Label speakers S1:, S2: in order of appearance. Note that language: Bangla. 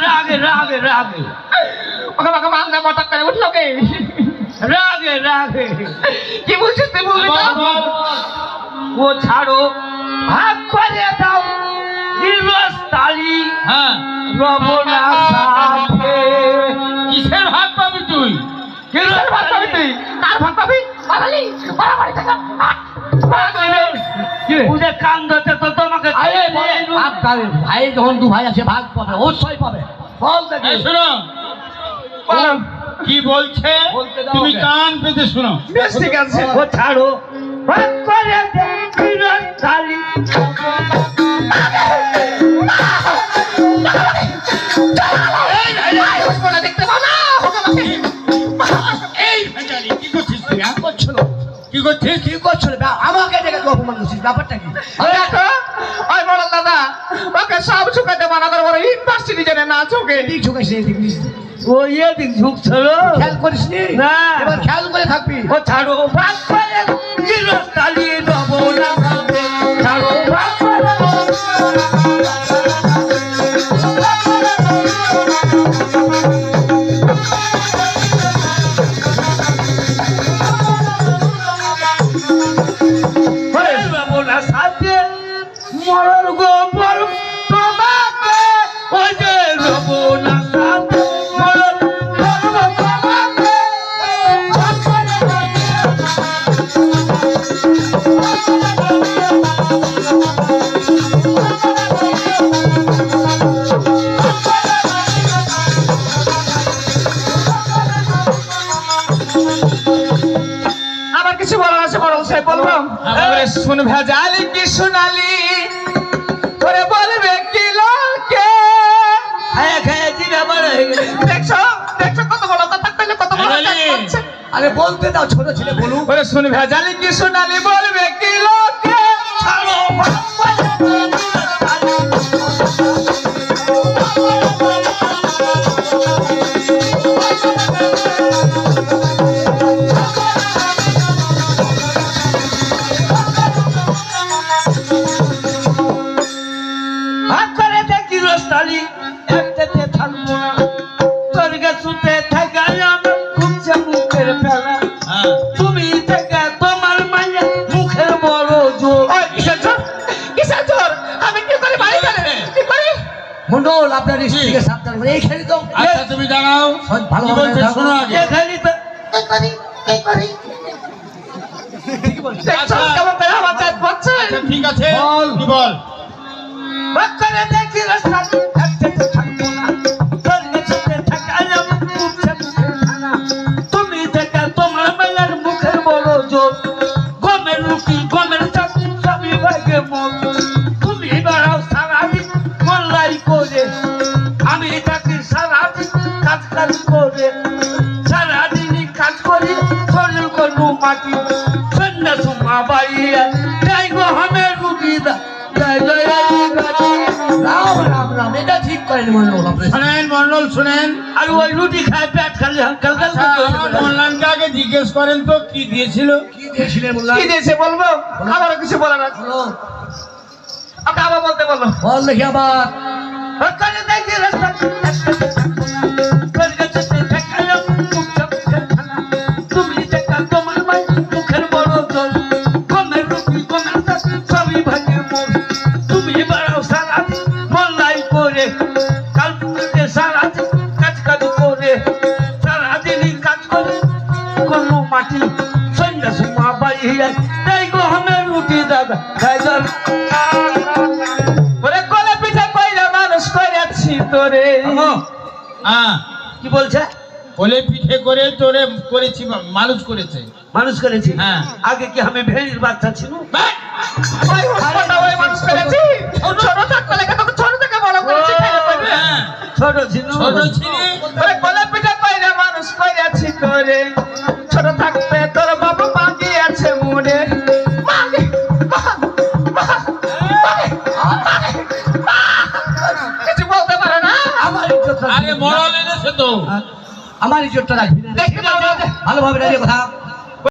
S1: রাগে রাগে রাগে
S2: ওকে আমাকে মাংনা মটক করে উঠলো কে
S1: রাগে রাগে
S2: কি বলছিস তুই বলবি তো
S1: ও ছাড়ো ভাগ করে দাও দিবস তালি
S3: হ্যাঁ
S1: রবনা সাথে
S3: কিসের ভাগ পাবি তুই?
S2: কিসের ভাগ পাবি তুই? কার ভাগ পাবি? বাঙালি বাড়াবাড়ি থাকা
S1: ওদের কান্দতে তো তোমাকে
S4: আপনার ভাই যখন দু ভাই আছে ভাগ পাবে অবশ্যই পাবে বল দেখি
S3: এই শোনো
S2: বলো
S3: কি বলছে
S4: বলতে দাও
S3: তুমি
S4: ওকে।
S3: কান পেতে শোনো।
S2: বেশ ঠিক আছে
S1: ও ছাড়ো ভাগ করে দাও দিবস তালি
S2: দেখতে পাও না
S3: এই ভেজালি কি করছিস তুই? হ্যাঁ?
S4: করছিল
S3: কি করছিস?
S4: কি করছিল আমাকে দেখে তো অপমান করছিস ব্যাপারটা কি
S2: দেখো ওই বড় দাদা ওকে সব শুকাতে মানা করে বড় ইউনিভার্সিটি জেনে না চোখে
S4: এদিক ঝুঁকাইছিস এদিক নিস
S1: ও এদিক ঝুঁকছিল
S4: খেয়াল করিস নি
S1: না।
S4: এবার খেয়াল করে থাকবি
S1: ও ছাড়ো ভাগ করে দিবস তালি রবনা সাথে ছাড়ো ভাগ করে রবনা সাথে মরণ গোপল তোমাকে ওই যে রবনা সাথে মরণ তোমাকে
S2: আবার কিছু বলার আছে বড় সাহেব বলবো
S3: হ্যাঁ।
S2: শুন ভেজালি কি শোনালি ওরে বলবে কি লোকে
S1: খায়া খায়া জিরা বড় হয়ে গেলে
S2: দেখছো দেখছো কত বড় কথা কইলে কত বড় কথা
S3: ভেজালি।
S2: বলছে।
S4: আরে বলতে দাও ছোট ছেলে বলুক
S2: ওরে শুন ভেজালি কি শোনালি বলবে কি লোকে
S1: ছাড়ো ভাগ করে ভাগ করে দেখি রস্তালি একটাতে থাকবো না তোর গাছুতে থাকা আমার খুঁজছে মুখের ফেলা
S3: হ্যাঁ
S1: তুমি থেকে তোমার মাইয়া মুখের বড় জোর
S2: ওই কিসের জোর কিসের জোর আমি কি করি বাড়ি গেলে কি করি
S4: মন্ডল আপনার স্ত্রীকে সাবধান করে এই খেলি তো
S3: আচ্ছা তুমি দাঁড়াও
S4: সব ভালো
S3: কি
S4: ভাবে
S3: বলছে
S4: দাও।
S3: শোনো আগে।
S1: এখানে তো
S2: দেখছো কেমন করে আমার চাঁদ পাচ্ছে
S3: আচ্ছা ঠিক আছে
S4: বল।
S3: কি বল?
S1: ভাগ করে দেখি রস্তালি একটাতে থাকবো না তোর গাছুতে থাকা আমার খুঁজছে মুখের ফেলা তুমি থেকে তোমার মাইয়ার মুখের বড় জোর গমের রুটি গমের চাকরি সবই ভাগে মন তুমি বেড়াও সারাদিন মল্লাই করে আমি থাকি সারাদিন কাজ কাজ করে সারাদিনই কাজ করি শরীর করবো মাটি সন্ধ্যা সুমা বাড়িয়া যাই গো হামের রুটি দা যাই জয়
S4: রাম রাম রাম এটা ঠিক করেন মন্ডল আপনি
S3: শোনেন মন্ডল শোনেন।
S1: আর ওই রুটি খায় পেট খালি হালকা
S3: আচ্ছা, আমার মল্লানকে আগে জিজ্ঞেস করেন তো কি দিয়েছিল।
S4: কি দিয়েছিলেন বললাম
S2: কি দিয়েছে বলবো আবারও কিছু বলার আছে
S4: বলো
S2: ওকে আবার বলতে বলো
S4: বল দেখি আবার
S1: ওখানে দেখি রাস্তা তোর কাছে দেখালাম মুখটা মুখের খানা তুমি দেখা তোমার মাই মুখের বড় জল গমের রুটি গমের চাকরি সবই ভাগে মোর তুমি বাড়াও সারাদিন মল্লাই করে কাল পুকুরে সারাদিন কাজ কাজ করে সারাদিনই কাজ করে কোনো মাটি সন্ধ্যা সুমা বাড়ি তাই গো হামের রুটি দাদা তাই জল
S2: ওরে কলে পিঠা কইরা মানুষ কইরাছি তোরে
S3: হ্যাঁ
S1: কি বলছে
S3: কোলে পিঠে করে তোরে করেছি মানুষ করেছে।
S1: মানুষ করেছি
S3: হ্যাঁ।
S1: আগে কি আমি ভেড়ির বাচ্চা ছিল
S2: ওই হসপিটাল ওই মানুষ করেছি ছোট থাকতে লেগে তোকে ছোট থেকে বড় করেছি খাইয়ে পড়বে
S3: হ্যাঁ
S1: ছোট ছিল
S3: ছোট ছিলি
S2: ওরে কলে পিঠা কইরা মানুষ কইরাছি তোরে ছোট থাকতে তোর বাবা মাগি আছে মনে মাগি কিছু বলতে পারে না
S4: আমার ইজ্জত
S3: আরে মরল এনেছে তো।
S4: আমার ইজ্জতটা রাখবি না
S2: দেখতে পাবো
S4: ভালোভাবে দাঁড়িয়ে কথা